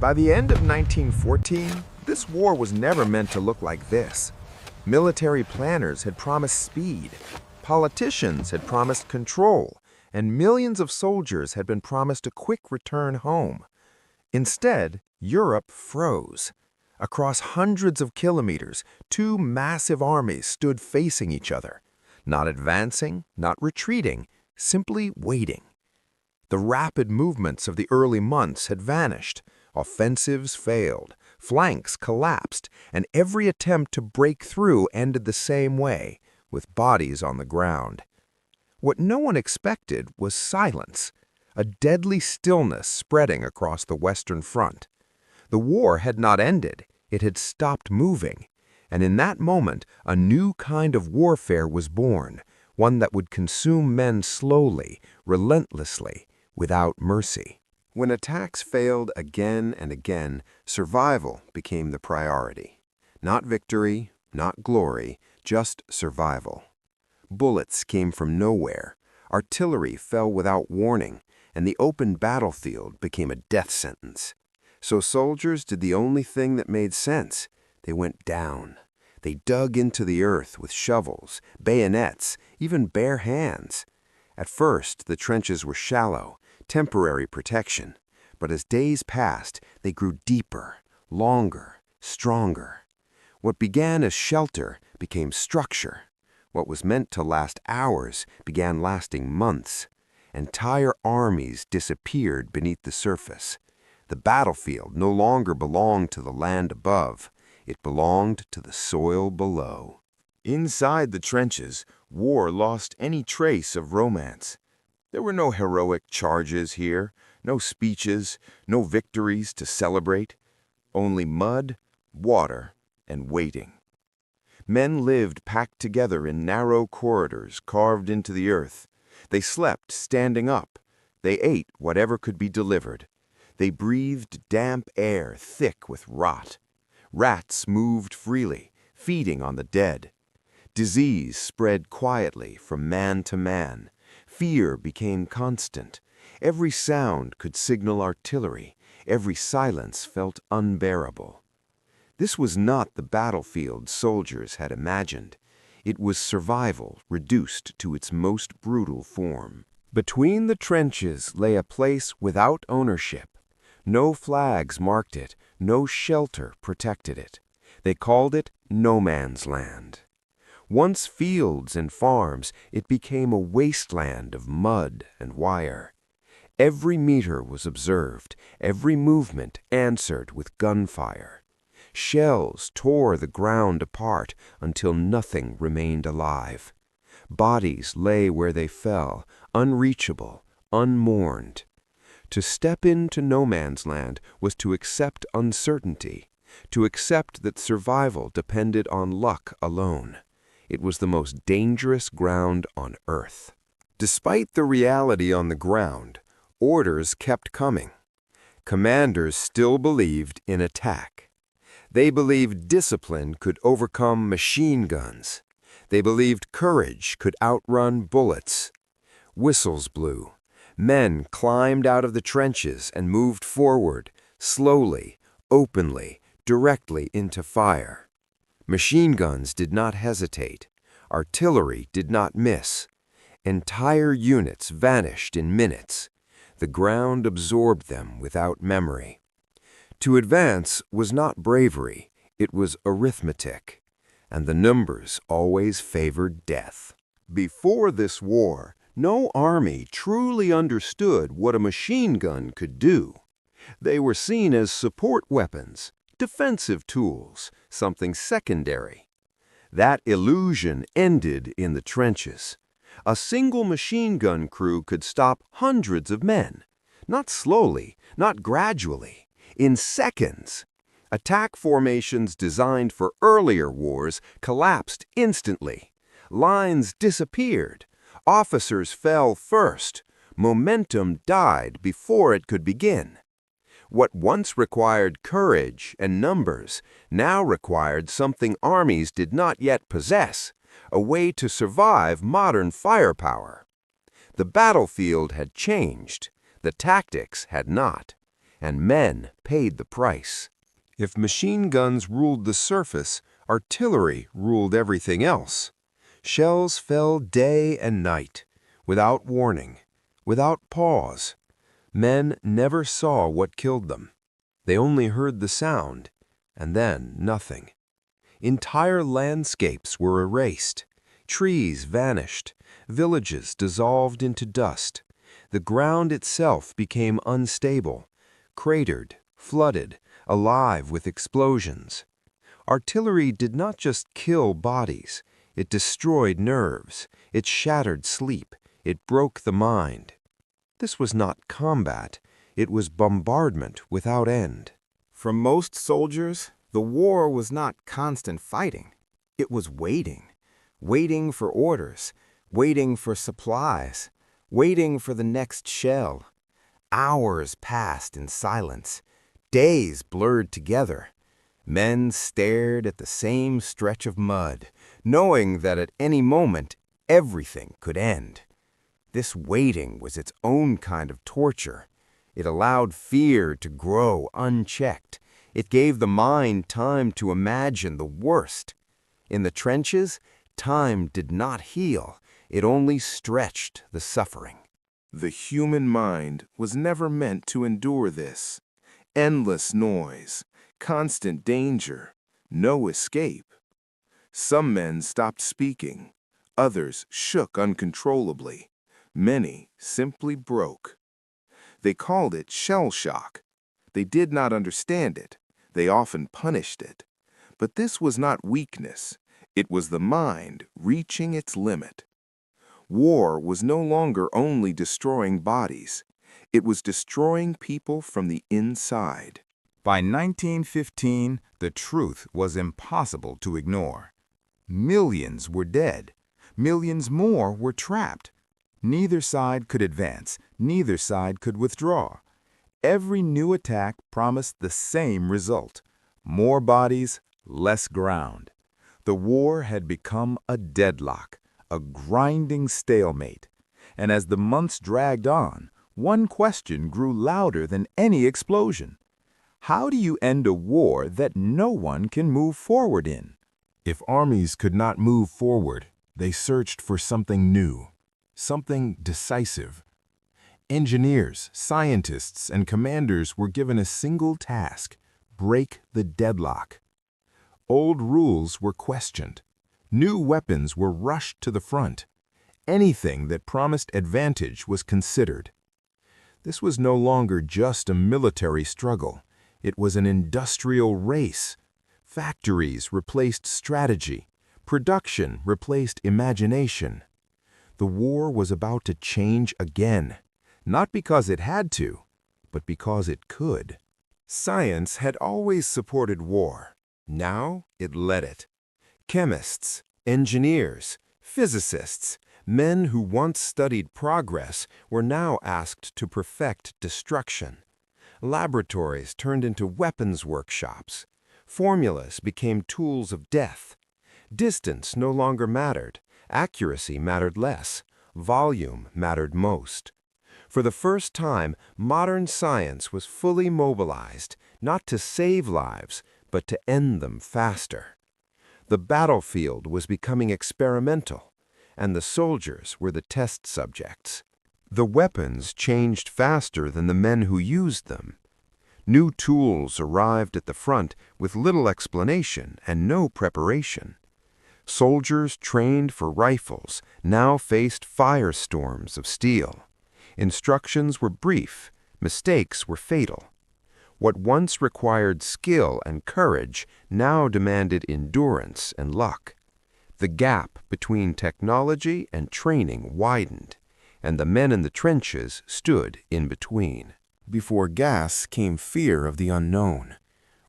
By the end of 1914, this war was never meant to look like this. Military planners had promised speed, politicians had promised control, and millions of soldiers had been promised a quick return home. Instead, Europe froze. Across hundreds of kilometers, two massive armies stood facing each other, not advancing, not retreating, simply waiting. The rapid movements of the early months had vanished. Offensives failed, flanks collapsed, and every attempt to break through ended the same way, with bodies on the ground. What no one expected was silence, a deadly stillness spreading across the Western Front. The war had not ended, it had stopped moving, and in that moment a new kind of warfare was born, one that would consume men slowly, relentlessly, without mercy. When attacks failed again and again, survival became the priority. Not victory, not glory, just survival. Bullets came from nowhere, artillery fell without warning, and the open battlefield became a death sentence. So soldiers did the only thing that made sense. They went down. They dug into the earth with shovels, bayonets, even bare hands. At first, the trenches were shallow, temporary protection, but as days passed, they grew deeper, longer, stronger. What began as shelter became structure. What was meant to last hours began lasting months. Entire armies disappeared beneath the surface. The battlefield no longer belonged to the land above. It belonged to the soil below. Inside the trenches, war lost any trace of romance. There were no heroic charges here, no speeches, no victories to celebrate. Only mud, water, and waiting. Men lived packed together in narrow corridors carved into the earth. They slept standing up. They ate whatever could be delivered. They breathed damp air thick with rot. Rats moved freely, feeding on the dead. Disease spread quietly from man to man. Fear became constant. Every sound could signal artillery. Every silence felt unbearable. This was not the battlefield soldiers had imagined. It was survival reduced to its most brutal form. Between the trenches lay a place without ownership. No flags marked it, no shelter protected it. They called it no man's land. Once fields and farms, it became a wasteland of mud and wire. Every meter was observed, every movement answered with gunfire. Shells tore the ground apart until nothing remained alive. Bodies lay where they fell, unreachable, unmourned. To step into no man's land was to accept uncertainty, to accept that survival depended on luck alone. It was the most dangerous ground on earth. Despite the reality on the ground, orders kept coming. Commanders still believed in attack. They believed discipline could overcome machine guns. They believed courage could outrun bullets. Whistles blew. Men climbed out of the trenches and moved forward, slowly, openly, directly into fire. Machine guns did not hesitate. Artillery did not miss. Entire units vanished in minutes. The ground absorbed them without memory. To advance was not bravery, it was arithmetic, and the numbers always favored death. Before this war, no army truly understood what a machine gun could do. They were seen as support weapons, defensive tools, something secondary. That illusion ended in the trenches. A single machine gun crew could stop hundreds of men, not slowly, not gradually, in seconds. Attack formations designed for earlier wars collapsed instantly. Lines disappeared. Officers fell first. Momentum died before it could begin. What once required courage and numbers now required something armies did not yet possess, a way to survive modern firepower. The battlefield had changed, the tactics had not, and men paid the price. If machine guns ruled the surface, artillery ruled everything else. Shells fell day and night, without warning, without pause. Men never saw what killed them. They only heard the sound, and then nothing. Entire landscapes were erased. Trees vanished. Villages dissolved into dust. The ground itself became unstable, cratered, flooded, alive with explosions. Artillery did not just kill bodies. It destroyed nerves. It shattered sleep. It broke the mind. This was not combat. It was bombardment without end. For most soldiers, the war was not constant fighting. It was waiting. Waiting for orders. Waiting for supplies. Waiting for the next shell. Hours passed in silence. Days blurred together. Men stared at the same stretch of mud, knowing that at any moment everything could end. This waiting was its own kind of torture. It allowed fear to grow unchecked. It gave the mind time to imagine the worst. In the trenches, time did not heal. It only stretched the suffering. The human mind was never meant to endure this. Endless noise, constant danger, no escape. Some men stopped speaking. Others shook uncontrollably. Many simply broke. They called it shell shock. They did not understand it. They often punished it. But this was not weakness. It was the mind reaching its limit. War was no longer only destroying bodies. It was destroying people from the inside. By 1915, the truth was impossible to ignore. Millions were dead. Millions more were trapped. Neither side could advance. Neither side could withdraw. Every new attack promised the same result: more bodies, less ground. The war had become a deadlock, a grinding stalemate. And as the months dragged on, one question grew louder than any explosion. How do you end a war that no one can move forward in? If armies could not move forward, they searched for something new, something decisive. Engineers, scientists, and commanders were given a single task: break the deadlock. Old rules were questioned. New weapons were rushed to the front. Anything that promised advantage was considered. This was no longer just a military struggle. It was an industrial race. Factories replaced strategy. Production replaced imagination. The war was about to change again, not because it had to, but because it could. Science had always supported war. Now it led it. Chemists, engineers, physicists, men who once studied progress were now asked to perfect destruction. Laboratories turned into weapons workshops. Formulas became tools of death. Distance no longer mattered. Accuracy mattered less. Volume mattered most. For the first time, modern science was fully mobilized, not to save lives, but to end them faster. The battlefield was becoming experimental, and the soldiers were the test subjects. The weapons changed faster than the men who used them. New tools arrived at the front with little explanation and no preparation. Soldiers trained for rifles now faced firestorms of steel. Instructions were brief, mistakes were fatal. What once required skill and courage now demanded endurance and luck. The gap between technology and training widened, and the men in the trenches stood in between. Before gas came fear of the unknown.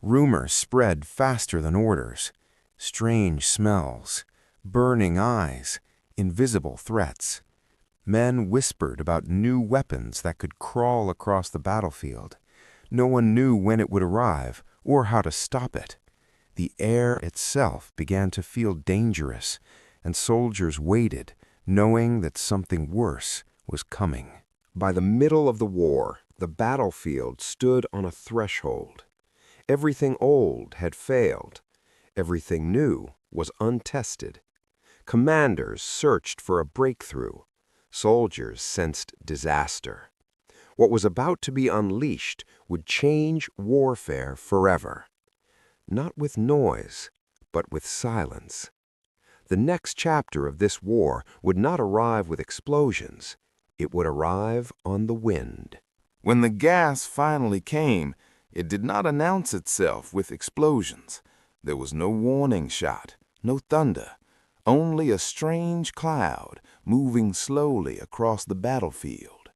Rumors spread faster than orders. Strange smells, burning eyes, invisible threats. Men whispered about new weapons that could crawl across the battlefield. No one knew when it would arrive or how to stop it. The air itself began to feel dangerous, and soldiers waited, knowing that something worse was coming. By the middle of the war, The battlefield stood on a threshold. Everything old had failed. Everything new was untested. Commanders searched for a breakthrough. Soldiers sensed disaster. What was about to be unleashed would change warfare forever. Not with noise, but with silence. The next chapter of this war would not arrive with explosions. It would arrive on the wind. When the gas finally came, it did not announce itself with explosions. There was no warning shot, no thunder, only a strange cloud moving slowly across the battlefield.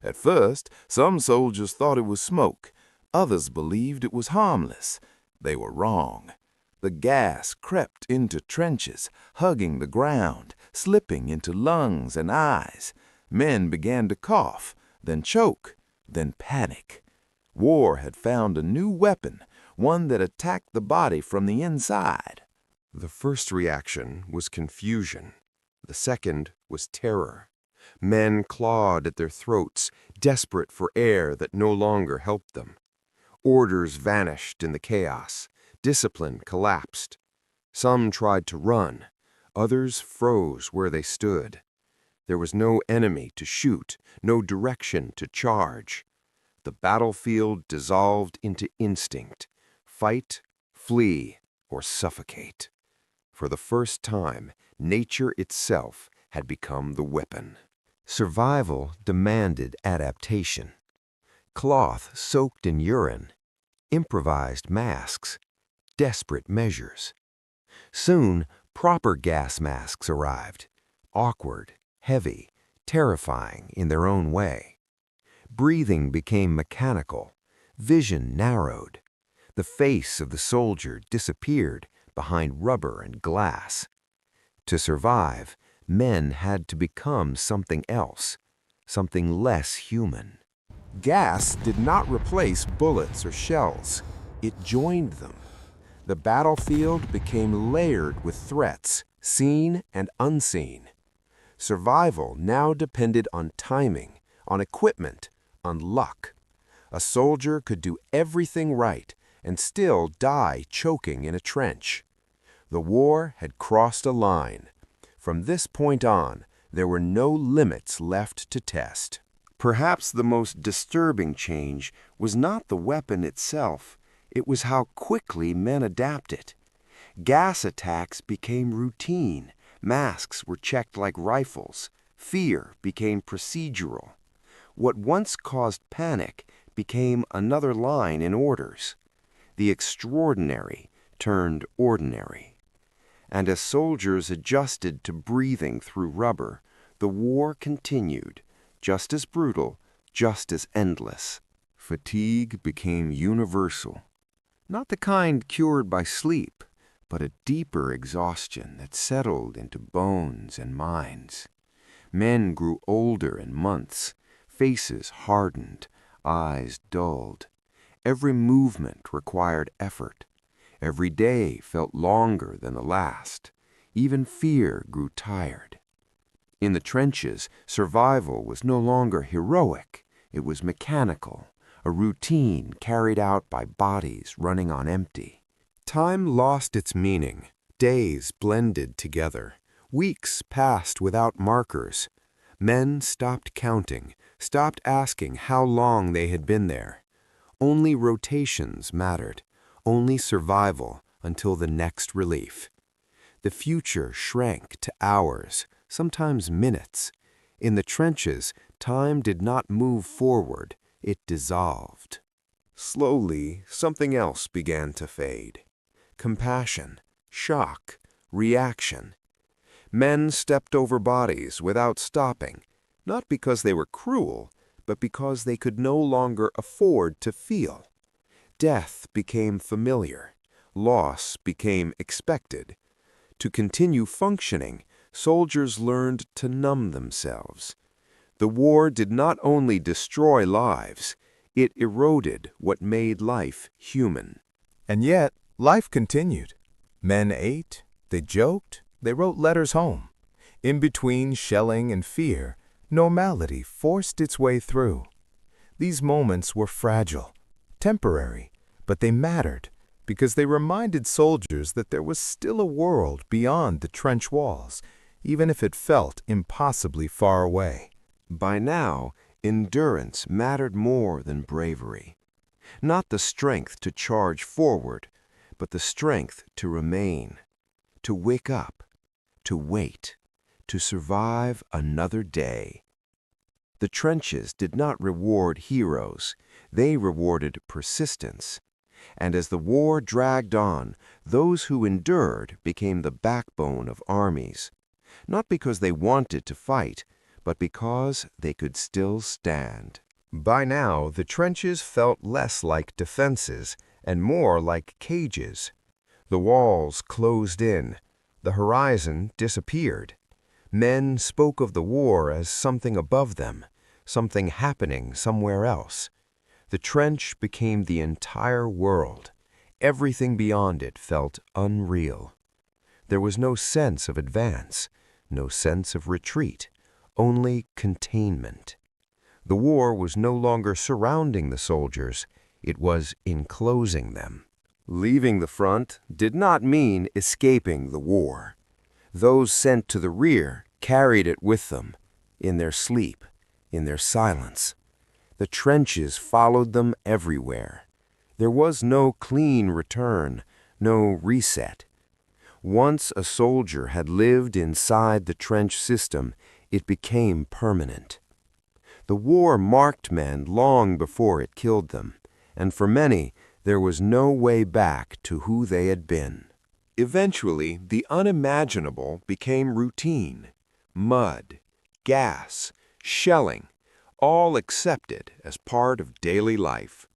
At first, some soldiers thought it was smoke. Others believed it was harmless. They were wrong. The gas crept into trenches, hugging the ground, slipping into lungs and eyes. Men began to cough, then choke, then panic. War had found a new weapon, one that attacked the body from the inside. The first reaction was confusion. The second was terror. Men clawed at their throats, desperate for air that no longer helped them. Orders vanished in the chaos. Discipline collapsed. Some tried to run. Others froze where they stood. There was no enemy to shoot, no direction to charge. The battlefield dissolved into instinct. Fight, flee, or suffocate. For the first time, nature itself had become the weapon. Survival demanded adaptation. Cloth soaked in urine, improvised masks, desperate measures. Soon, proper gas masks arrived, awkward, heavy, terrifying in their own way. Breathing became mechanical, vision narrowed. The face of the soldier disappeared behind rubber and glass. To survive, men had to become something else, something less human. Gas did not replace bullets or shells. It joined them. The battlefield became layered with threats, seen and unseen. Survival now depended on timing, on equipment, on luck. A soldier could do everything right and still die choking in a trench. The war had crossed a line. From this point on, there were no limits left to test. Perhaps the most disturbing change was not the weapon itself, it was how quickly men adapted. Gas attacks became routine, masks were checked like rifles, fear became procedural. What once caused panic became another line in orders. The extraordinary turned ordinary. And as soldiers adjusted to breathing through rubber, the war continued, just as brutal, just as endless. Fatigue became universal. Not the kind cured by sleep, but a deeper exhaustion that settled into bones and minds. Men grew older in months, faces hardened, eyes dulled. Every movement required effort. Every day felt longer than the last. Even fear grew tired. In the trenches, survival was no longer heroic. It was mechanical, a routine carried out by bodies running on empty. Time lost its meaning. Days blended together. Weeks passed without markers. Men stopped counting, stopped asking how long they had been there. Only rotations mattered. Only survival until the next relief. The future shrank to hours, sometimes minutes. In the trenches, time did not move forward, it dissolved. Slowly, something else began to fade. Compassion, shock, reaction. Men stepped over bodies without stopping, not because they were cruel, but because they could no longer afford to feel. Death became familiar. Loss became expected. To continue functioning, soldiers learned to numb themselves. The war did not only destroy lives, it eroded what made life human. And yet, life continued. Men ate, they joked, they wrote letters home. In between shelling and fear, normality forced its way through. These moments were fragile, temporary, but they mattered because they reminded soldiers that there was still a world beyond the trench walls, even if it felt impossibly far away. By now, endurance mattered more than bravery. Not the strength to charge forward, but the strength to remain, to wake up, to wait, to survive another day. The trenches did not reward heroes, they rewarded persistence. And as the war dragged on, those who endured became the backbone of armies, not because they wanted to fight, but because they could still stand. By now, the trenches felt less like defenses and more like cages. The walls closed in, the horizon disappeared. Men spoke of the war as something above them, something happening somewhere else. The trench became the entire world. Everything beyond it felt unreal. There was no sense of advance, no sense of retreat, only containment. The war was no longer surrounding the soldiers, it was enclosing them. Leaving the front did not mean escaping the war. Those sent to the rear carried it with them, in their sleep, in their silence. The trenches followed them everywhere. There was no clean return, no reset. Once a soldier had lived inside the trench system, it became permanent. The war marked men long before it killed them, and for many, there was no way back to who they had been. Eventually, the unimaginable became routine. Mud, gas, shelling, all accepted as part of daily life.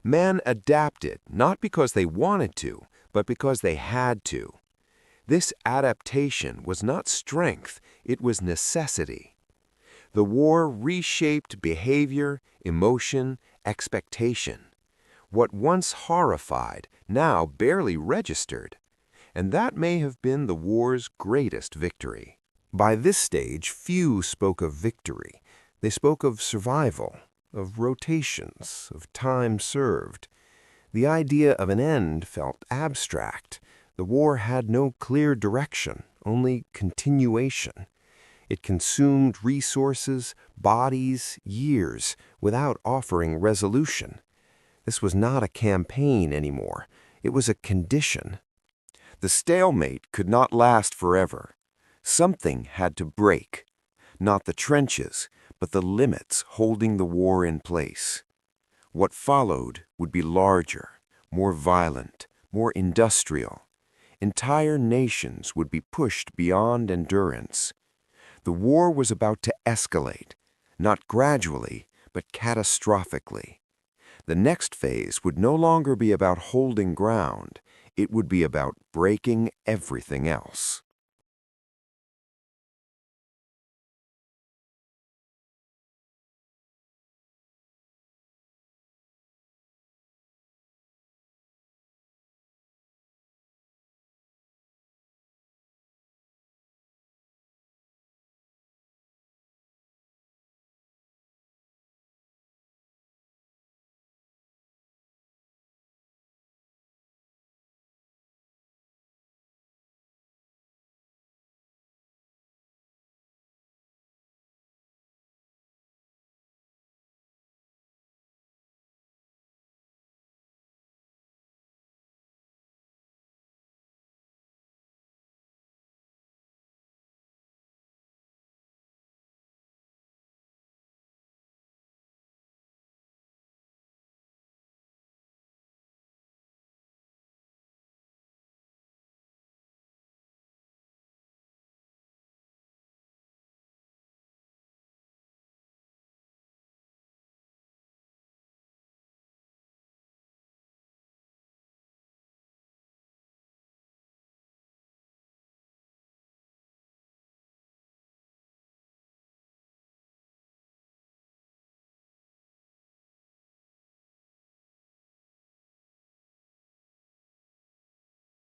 Men adapted not because they wanted to, but because they had to. This adaptation was not strength, it was necessity. The war reshaped behavior, emotion, expectation. What once horrified now barely registered. And that may have been the war's greatest victory. By this stage, few spoke of victory. They spoke of survival, of rotations, of time served. The idea of an end felt abstract. The war had no clear direction, only continuation. It consumed resources, bodies, years, without offering resolution. This was not a campaign anymore. It was a condition. The stalemate could not last forever. Something had to break. Not the trenches, but the limits holding the war in place. What followed would be larger, more violent, more industrial. Entire nations would be pushed beyond endurance. The war was about to escalate, not gradually, but catastrophically. The next phase would no longer be about holding ground. It would be about breaking everything else.